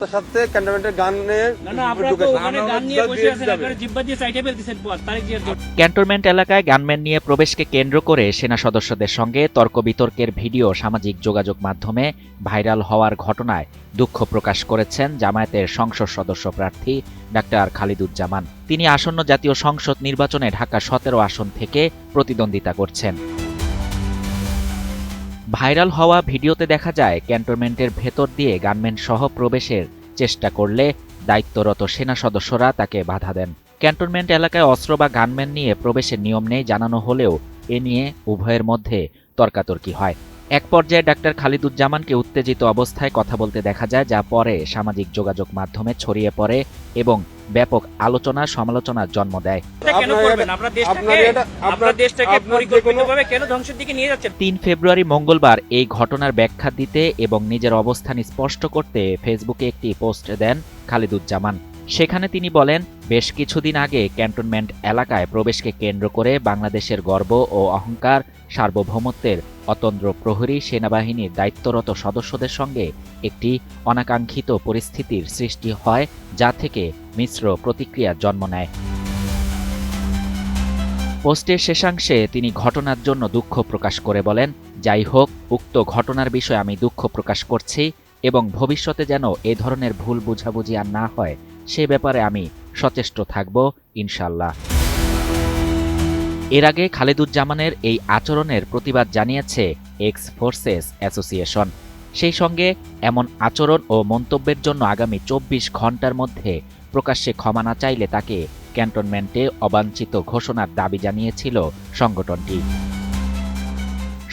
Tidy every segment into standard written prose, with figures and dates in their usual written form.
সাথে ক্যান্টনমেন্টের ক্যান্টনমেন্ট এলাকায় গানম্যান নিয়ে প্রবেশকে কেন্দ্র করে সেনা সদস্যদের সঙ্গে তর্ক বিতর্কের ভিডিও সামাজিক যোগাযোগ মাধ্যমে ভাইরাল হওয়ার ঘটনায় দুঃখ প্রকাশ করেছেন জামায়াতের সংসদ সদস্য প্রার্থী ডাক্তার খালিদুজ্জামান। তিনি আসন্ন জাতীয় সংসদ নির্বাচনে ঢাকা ১৭ আসন থেকে প্রতিদ্বন্দ্বিতা করছেন। ভাইরাল হওয়া ভিডিওতে দেখা যায় ক্যান্টনমেন্টের ভেতর দিয়ে গানম্যান সহ প্রবেশের চেষ্টা করলে দায়িত্বরত সেনা সদস্যরা তাকে বাধা দেন। ক্যান্টনমেন্ট এলাকায় অস্ত্র বা গানম্যান নিয়ে প্রবেশের নিয়ম নেই জানানো হলেও এ নিয়ে উভয়ের মধ্যে তর্কাতর্কি হয়। এক পর্যায়ে ডাক্তার খালিদুজ্জামানকে উত্তেজিত অবস্থায় কথা বলতে দেখা যায়, যা পরে সামাজিক যোগাযোগ মাধ্যমে ছড়িয়ে পড়ে এবং ব্যাপক আলোচনা সমালোচনার জন্ম দেয়। ৩ ফেব্রুয়ারি মঙ্গলবার এই ঘটনার ব্যাখ্যা দিতে এবং নিজের অবস্থান স্পষ্ট করতে ফেসবুকে একটি পোস্ট দেন খালিদুজ্জামান। সেখানে তিনি বলেন, বেশ কিছুদিন আগে ক্যান্টনমেন্ট এলাকায় প্রবেশকে কেন্দ্র করে বাংলাদেশের গর্ব ও অহংকার সার্বভৌমত্বের অতন্দ্র প্রহরী সেনাবাহিনীর দায়িত্বরত সদস্যদের সঙ্গে একটি অনাকাঙ্ক্ষিত পরিস্থিতির সৃষ্টি হয়, যা থেকে মিশ্র প্রতিক্রিয়ার জন্ম নেয়। পোস্টের শেষাংশে তিনি ঘটনার জন্য দুঃখ প্রকাশ করে বলেন, যাই হোক, উক্ত ঘটনার বিষয়ে আমি দুঃখ প্রকাশ করছি এবং ভবিষ্যতে যেন এ ধরনের ভুল বুঝাবুঝি আর না হয় সে ব্যাপারে আমি সচেষ্ট থাকব ইনশাল্লাহ। এর আগে খালিদুজ্জামানের এই আচরণের প্রতিবাদ জানিয়েছে এক্স ফোর্সেস অ্যাসোসিয়েশন। সেই সঙ্গে এমন আচরণ ও মন্তব্যের জন্য আগামী ২৪ ঘণ্টার মধ্যে প্রকাশ্যে ক্ষমা না চাইলে তাকে ক্যান্টনমেন্টে অবাঞ্ছিত ঘোষণার দাবি জানিয়েছিল সংগঠনটি।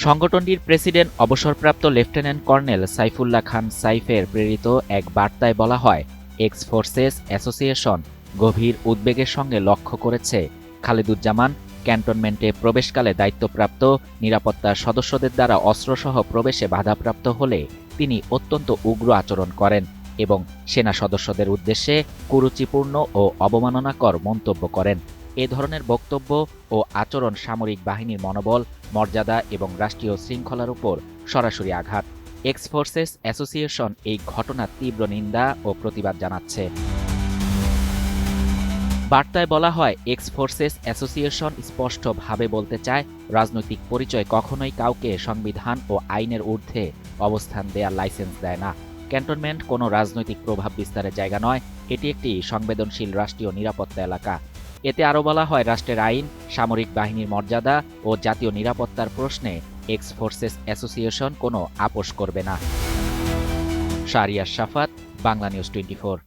সংগঠনটির প্রেসিডেন্ট অবসরপ্রাপ্ত লেফটেন্যান্ট কর্নেল সাইফুল্লাহ খান সাইফের প্রেরিত এক বার্তায় বলা হয়, এক্স ফোর্সেস অ্যাসোসিয়েশন গভীর উদ্বেগের সঙ্গে লক্ষ্য করেছে খালিদুজ্জামান ক্যান্টনমেন্টে প্রবেশকালে দায়িত্বপ্রাপ্ত নিরাপত্তার সদস্যদের দ্বারা অস্ত্রসহ প্রবেশে বাধাপ্রাপ্ত হলে তিনি অত্যন্ত উগ্র আচরণ করেন এবং সেনা সদস্যদের উদ্দেশ্যে কুরুচিপূর্ণ ও অবমাননাকর মন্তব্য করেন। এ ধরনের বক্তব্য ও আচরণ সামরিক বাহিনীর মনোবল, মর্যাদা এবং রাষ্ট্রীয় শৃঙ্খলার উপর সরাসরি আঘাত। এক্স ফোর্সেস অ্যাসোসিয়েশন এই ঘটনার তীব্র নিন্দা ও প্রতিবাদ জানাচ্ছে। বার্তায় বলা হয়, এক্স ফোর্সেস অ্যাসোসিয়েশন স্পষ্টভাবে বলতে চায়, রাজনৈতিক পরিচয় কখনোই কাউকে সংবিধান ও আইনের ঊর্ধ্বে অবস্থান দেওয়ার লাইসেন্স দেয় না। ক্যান্টনমেন্ট কোনো রাজনৈতিক প্রভাব বিস্তারের জায়গা নয়, এটি একটি সংবেদনশীল রাষ্ট্রীয় নিরাপত্তা এলাকা। এতে আরও বলা হয়, রাষ্ট্রের আইন, সামরিক বাহিনীর মর্যাদা ও জাতীয় নিরাপত্তার প্রশ্নে এক্স ফোর্সেস অ্যাসোসিয়েশন কোনো আপোষ করবে না। শাহরিয়ার শাফাত, বাংলা নিউজ 24।